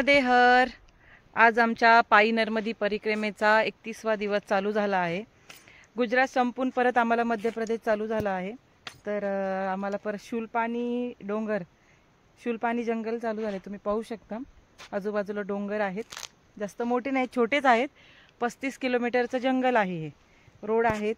नर्मदे हर. आज आमच्या पायी नर्मदी परिक्रमेचा 31वा दिवस चालू झाला आहे. गुजरात संपून परत आम्हाला मध्य प्रदेश चालू झाला आहे. तर आम्हाला परत शूलपाणी डोंगर, शूलपाणी जंगल चालू झाले. तुम्ही पाहू शकता आजूबाजूला डोंगर आहेत, जास्त मोठे नाही, छोटेच आहेत. 35 किलोमीटरचं जंगल आहे. हे रोड आहेत,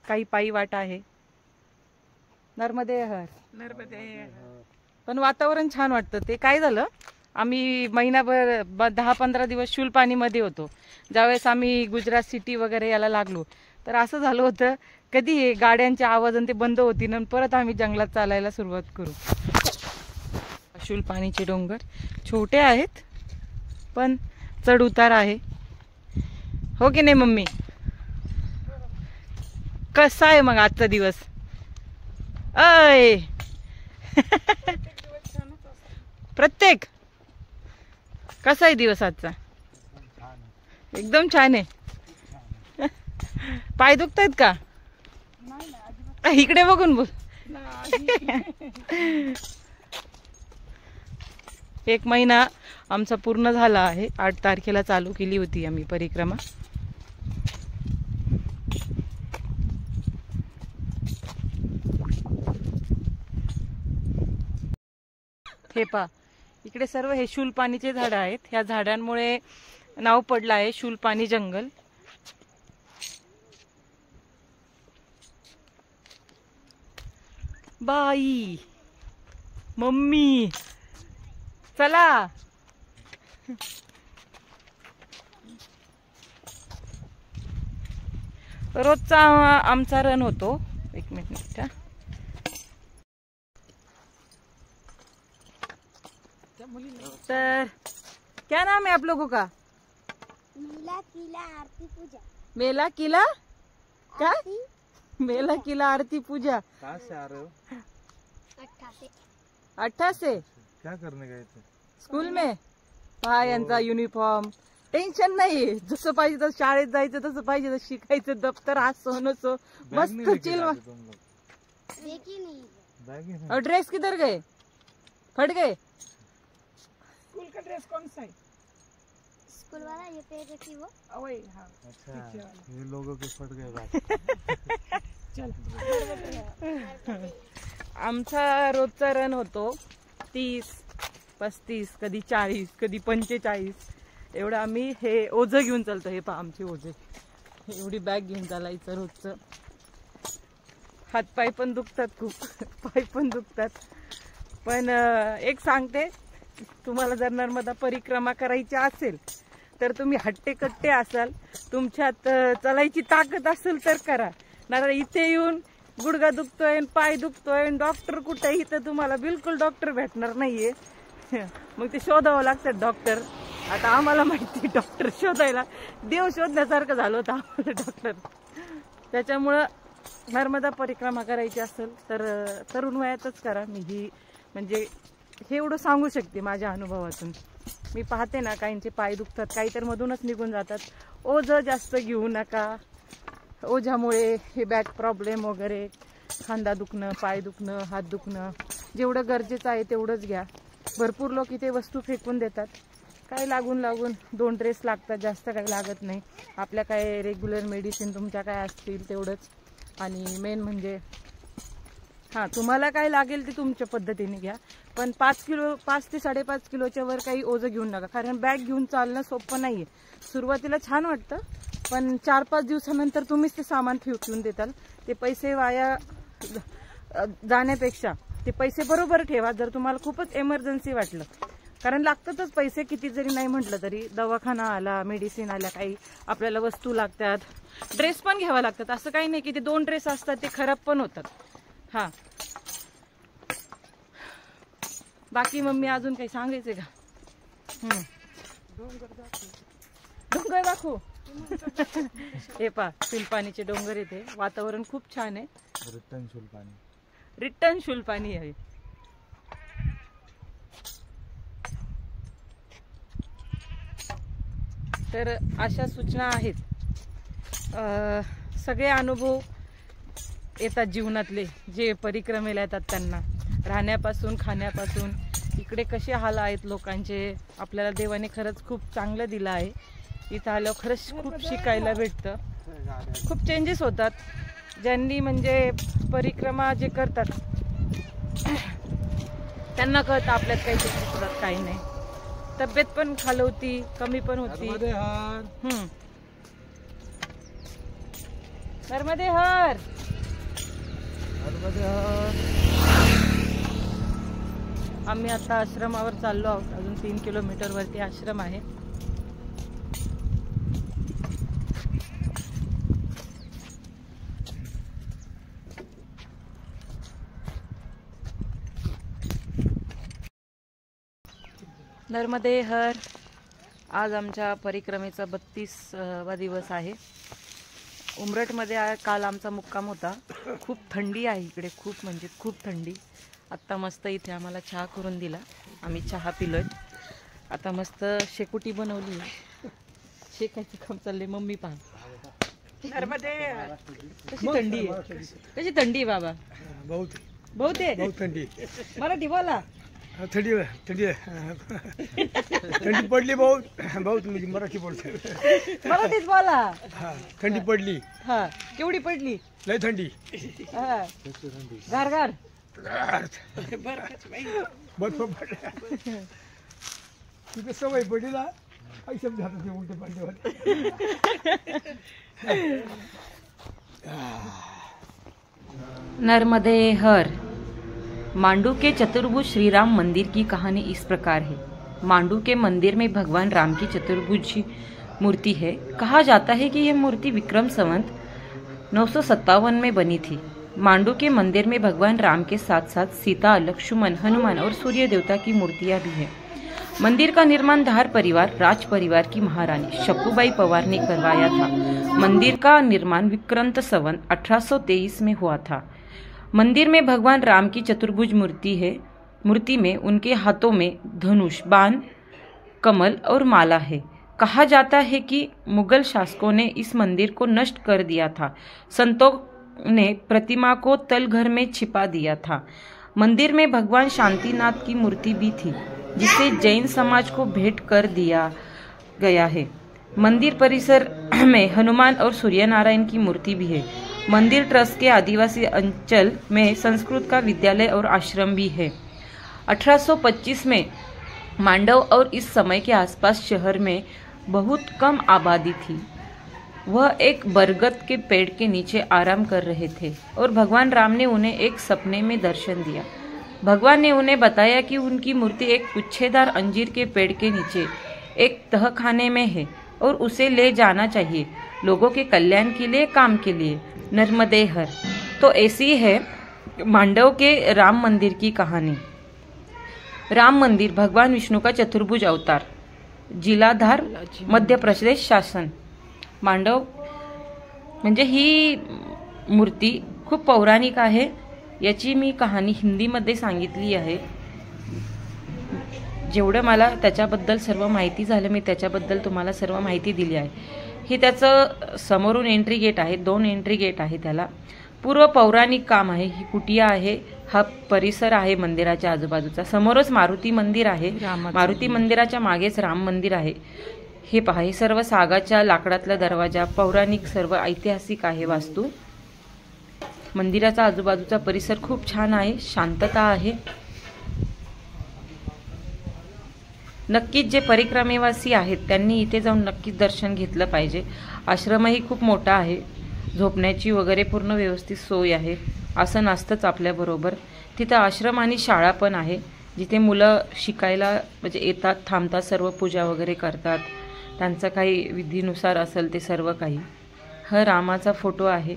काही पायी वाटा आहे. नर्मदे हर. नर्मदे. पण वातावरण छान वाटतं. ते काय झालं, आम्ही महिनाभर 10-15 दिवस शूलपाणीमध्ये होतो. ज्यावेळेस आम्ही गुजरात सिटी वगैरे याला लागलो तर असं झालं होतं, कधी हे गाड्यांचे आवाज आणि ते बंद होतील आणि परत आम्ही जंगलात चालायला सुरुवात करू. शूलपाणीचे डोंगर छोटे आहेत पण चढ उतार आहे, हो की नाही मम्मी? कसा आहे मग आजचा दिवस? अय प्रत्येक कसा आहे दिवस आजचा? एकदम छान आहे. पाय दुखतायत का? इकडे बघून बोल. 1 महिना आमचा पूर्ण झाला आहे. 8 तारखेला चालू केली होती आम्ही परिक्रमा. हे पा, इकडे सर्व हे शूलपाणीचे झाड आहेत. ह्या झाडांमुळे नाव पडलं आहे शूलपाणी जंगल. बाई, मम्मी, चला. रोजचा आमचा रन होतो. 1 मिनिट. तर क्या नाम है आप लोगों का? मेला किला आरती पूजा. मेला किला क्या? मेला किला आरती पूजा. कहाँ से आ रहे हो? 8 से. क्या करने गए थे? स्कूल में. पहा यांचा युनिफॉर्म. टेन्शन नाही, जसं पाहिजे तसं शाळेत जायचं, तसं पाहिजे तसं शिकायचं. दप्तर असो नसो मस्त चिल. और ड्रेस किधर गए? फट गए. स्कूल का ड्रेस कौन सा है? स्कूल वाला ये पे देखी वो. वही. हाँ. अच्छा, ये लोगों के फट गए बात. चल. आमचा रोजचा रन होतो 30, 35, कधी 40, कधी 45 एवढं. आम्ही हे ओझं घेऊन चालतो. हे पहा आमचे ओझे, एवढी बॅग घेऊन चालायचं रोजचं. हातपाय पण दुखतात खूप, पाय पण दुखतात. पण एक सांगते, तुम्हाला जर नर्मदा परिक्रमा करायची असेल तर तुम्ही हट्टेकट्टे असाल, तुमच्यात चालायची ताकद असेल तर करा. नाही इथे येऊन गुडघा दुखतोय, पाय दुखतोय, डॉक्टर कुठे, इथं तुम्हाला बिलकुल डॉक्टर भेटणार नाहीये. मग ते शोधावं लागतात डॉक्टर. आता आम्हाला माहिती, डॉक्टर शोधायला देव शोधण्यासारखं झालं होतं आम्हाला डॉक्टर. त्याच्यामुळं नर्मदा परिक्रमा करायची असेल तर तरुण वयातच करा. मी ही म्हणजे हे एवढं सांगू शकते माझ्या अनुभवातून. मी पाहते ना, काहींचे पाय दुखतात, काही तर मधूनच निघून जातात. ओझं जास्त घेऊ नका. ओझ्यामुळे हे बॅक प्रॉब्लेम वगैरे, खांदा दुखणं, पाय दुखणं, हात दुखणं, जेवढं गरजेचं आहे तेवढंच घ्या. भरपूर लोक इथे वस्तू फेकून देतात. काय लागून 2 ड्रेस लागतात, जास्त काही लागत नाही. आपल्या काय रेग्युलर मेडिसिन तुमच्या काय असतील तेवढंच. आणि मेन म्हणजे हां, तुम्हाला काय लागेल ते तुमच्या पद्धतीने घ्या. पण 5 ते 5.5 किलोच्या वर काही ओझं घेऊन नका, कारण बॅग घेऊन चालणं सोपं नाहीये. सुरुवातीला छान वाटतं, पण 4-5 दिवसानंतर तुम्हीच ते सामान फेकून देताल. ते पैसे वाया जाण्यापेक्षा ते पैसे बरोबर ठेवा जर तुम्हाला खूपच इमर्जन्सी वाटलं. कारण लागतातच पैसे, किती जरी नाही म्हटलं तरी. दवाखाना आला, मेडिसिन आल्या, काही आपल्याला वस्तू लागतात, ड्रेस पण घ्यावा लागतात. असं काही नाही की ते 2 ड्रेस असतात ते खराब पण होतात. हा, बाकी मम्मी अजून काही सांगायचे का? डोंगर दाखवू. हे पा, शूलपाणीचे डोंगर येते. वातावरण खूप छान आहे. रिटर्न शूलपाणी आहे. तर अशा सूचना आहेत. सगळे अनुभव येतात जीवनातले, जे परिक्रमेला येतात त्यांना. राहण्यापासून, खाण्यापासून, इकडे कसे हाल आहेत लोकांचे. आपल्याला देवाने खरंच खूप चांगलं दिलं आहे. इथं आल्यावर खरंच खूप शिकायला भेटतं, खूप चेंजेस होतात. ज्यांनी म्हणजे परिक्रमा जे करतात त्यांना कळतं आपल्यात काही चेंजेस होतात काही नाही. तब्येत पण खालवती, कमी पण होती. नर्मदे हर. आम्ही आता आश्रमावर चाललो आहोत. अजून 3 किलोमीटर वरती आश्रम आहे. नर्मदे हर. आज आमच्या परिक्रमेचा 32वा दिवस आहे. उमरठमध्ये काल आमचा मुक्काम होता. खूप थंडी आहे इकडे, खूप म्हणजे खूप थंडी. आत्ता मस्त इथे आम्हाला चहा करून दिला, आम्ही चहा पिलोय. आता मस्त शेकोटी बनवली, शेकायचं काम चाललंय. मम्मी पहा नर्मदे. कशी थंडी आहे, कशी थंडी आहे बाबा. बहुत बहुत आहे. बहुत थंडी. मराठी बोला. थंडी थंडी थंडी पडली बहुत बहुत. म्हणजे मराठी बोलते. मराठीच बोला. हा थंडी पडली. हा केवढी पडली. लय थंडी. हा गार गार. बर्फ पडला. तिथे सवय पडली ना, काही शब्द हातात उलटे पडले होते. नर्मदे हर. मांडू के चतुर्भुज श्री राम मंदिर की कहानी इस प्रकार है। मांडू के मंदिर में भगवान राम की चतुर्भुज मूर्ति है। कहा जाता है कि यह मूर्ति विक्रम संवत 957 में बनी थी। मांडू के मंदिर में भगवान राम के साथ साथ सीता, लक्ष्मण, हनुमान और सूर्य देवता की मूर्तियां भी हैं। मंदिर का निर्माण धार परिवार, राज परिवार की महारानी शक्कुबाई पवार ने करवाया था। मंदिर का निर्माण विक्रम संवत 1823 में हुआ था। मंदिर में भगवान राम की चतुर्भुज मूर्ति है। मूर्ति में उनके हाथों में धनुष, बाण, कमल और माला है। कहा जाता है कि मुगल शासकों ने इस मंदिर को नष्ट कर दिया था। संतों ने प्रतिमा को तलघर में छिपा दिया था। मंदिर में भगवान शांतिनाथ की मूर्ति भी थी, जिसे जैन समाज को भेंट कर दिया गया है। मंदिर परिसर में हनुमान और सूर्यनारायण की मूर्ति भी है। मंदिर ट्रस्ट के आदिवासी अंचल में संस्कृत का विद्यालय और आश्रम भी है। 1825 में मांडव और इस समय के आसपास शहर में बहुत कम आबादी थी। वह एक बरगद के पेड़ के नीचे आराम कर रहे थे और भगवान राम ने उन्हें एक सपने में दर्शन दिया। भगवान ने उन्हें बताया कि उनकी मूर्ति एक गुच्छेदार अंजीर के पेड़ के नीचे एक तहखाने में है और उसे ले जाना चाहिए, लोगों के कल्याण के लिए, काम के लिए। नर्मदे हर। तो ऐसी है मांडव के राम मंदिर की कहानी। राम मंदिर भगवान विष्णु का चतुर्भुज अवतार, जिला धार, मध्य प्रदेश शासन। मांडव म्हणजे ही मूर्ती खूप पौराणिक आहे। याची मी कहाणी हिंदीमध्ये सांगितली आहे। जेवढं मला त्याच्याबद्दल सर्व माहिती झालं, मी त्याच्याबद्दल तुम्हाला सर्व माहिती दिली आहे। हे त्याचं समोरून एंट्री गेट आहे, 2 एंट्री गेट आहे त्याला। पूर्व पौराणिक काम आहे। ही कुटिया आहे, हा परिसर आहे मंदिराच्या आजूबाजूचा। समोरच मारुती मंदिर आहे, मारुती मंदिराच्या मागेच राम मंदिर आहे। हे पहा, हे सर्व सागाच्या लाकडातला दरवाजा, पौराणिक सर्व ऐतिहासिक आहे वास्तू। मंदिराचा आजूबाजूचा परिसर खूप छान आहे, शांतता आहे। नक्कीच जे परिक्रमेवासी आहेत त्यांनी इथे जाऊन नक्कीच दर्शन घेतलं पाहिजे। आश्रमही खूप मोठा आहे, झोपण्याची वगैरे पूर्ण व्यवस्थित सोय आहे। असं नसतंच आपल्याबरोबर, तिथं आश्रम आणि शाळा पण आहे, जिथे मुलं शिकायला म्हणजे येतात, थांबतात, सर्व पूजा वगैरे करतात, त्यांचं काही विधीनुसार असेल ते सर्व काही। हा रामाचा फोटो आहे।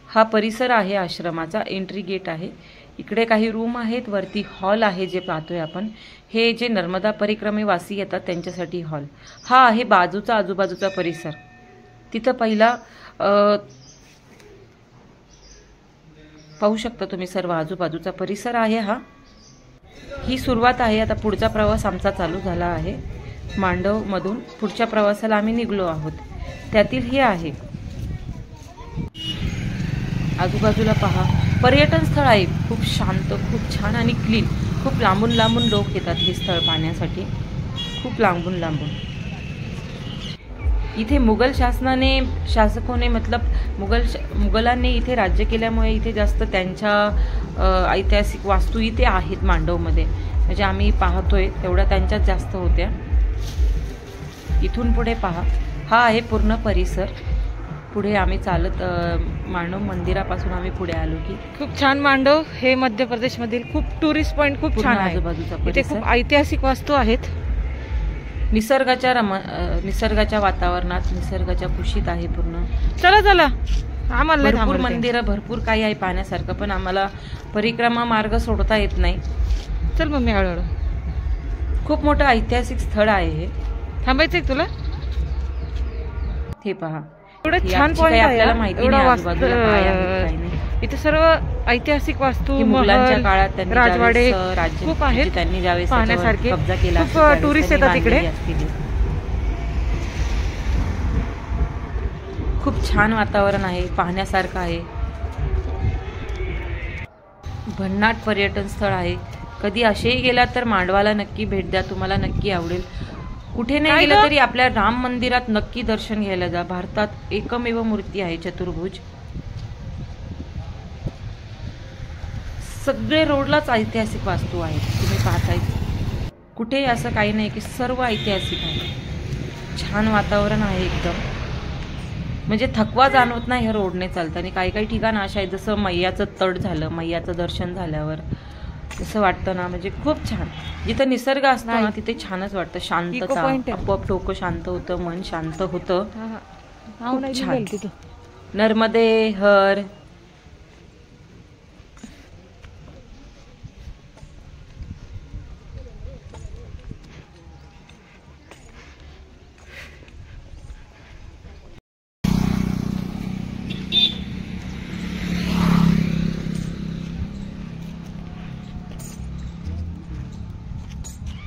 हा परिसर आहे आश्रमाचा, एंट्री गेट आहे। इकडे काही रूम आहेत, वरती हॉल आहे जे पाहतोय आपण। हे जे नर्मदा परिक्रमेवासी येतात त्यांच्यासाठी हॉल। हा आहे बाजूचा आजूबाजूचा परिसर। तिथं पहिला पाहू शकता तुम्ही सर्व आजूबाजूचा परिसर आहे हा। ही सुरुवात आहे। आता पुढचा प्रवास आमचा चालू झाला आहे। मांडव मधून पुढच्या प्रवासाला आम्ही निघलो आहोत। त्यातील हे आहे, आजूबाजूला पहा, पर्यटन स्थळ आहे, खूप शांत, खूप छान आणि क्लीन। खूप लांबून लांबून लोक येतात हे स्थळ पाहण्यासाठी, खूप लांबून लांबून. इथे मुघल शासकोने मतलब मुघलांनी इथे राज्य केल्यामुळे इथे जास्त त्यांच्या ऐतिहासिक वास्तू इथे आहेत मांडवमध्ये. म्हणजे आम्ही पाहतोय तेवढ्या त्यांच्यात जास्त होत्या. इथून पुढे पहा, हा आहे पूर्ण परिसर. पुढे आम्ही चालत मांडव मंदिरापासून आम्ही पुढे आलो की खूप छान. मांडव हे मध्य प्रदेशमधील खूप टुरिस्ट पॉइंट खूप छान आहे. आजूबाजूचा इथे खूप ऐतिहासिक वास्तू आहेत. निसर्गाच्या वातावरणात, निसर्गाच्या कुशीत आहे पूर्ण. चला आम्हाला भरपूर मंदिरं, भरपूर काही आहे पाहण्यासारखं, पण आम्हाला परिक्रमा मार्ग सोडता येत नाही. चल मग मी हळूहळू. खूप मोठं ऐतिहासिक स्थळ आहे हे. थांबायचंय तुला? हे पहा, एवढं छान पॉइंट आहे. आपल्याला माहिती नाही आजूबाजूला काय आहे काय नाही. इथे सर्व ऐतिहासिक वास्तू, मुघलांच्या काळात त्यांनी राजवाडे खूप आहेत त्यांनी ज्यावेळेस पाहण्यासारखे कब्जा केला. खूप टुरिस्ट येतात इकडे. खूप छान वातावरण आहे, पाहण्यासारखं आहे. भन्नाट पर्यटन स्थळ आहे. कधी असेही गेला तर मांडवाला नक्की भेट द्या, तुम्हाला नक्की आवडेल. कुठे नाही गेलं तरी आपल्या राम मंदिरात नक्की दर्शन घ्यायला जा. भारतात एकमेव मूर्ती आहे चतुर्भुज. सगळे रोडलाच ऐतिहासिक वास्तू आहेत, तुम्ही पाहताय. कुठेही असं काही नाही की सर्व ऐतिहासिक आहे. छान वातावरण आहे एकदम. म्हणजे थकवा जाणवत नाही ह्या रोडने चालताना. काही ठिकाण अशा आहेत जसं मैयाचं तट झालं, मैयाचं दर्शन झाल्यावर असं वाटतं ना, म्हणजे खूप छान. जिथं निसर्ग असतो ना तिथे छानच वाटतं. शांतता, आपोआप डोकं शांत होतं, मन शांत होतं. खूप छान. नर्मदे हर.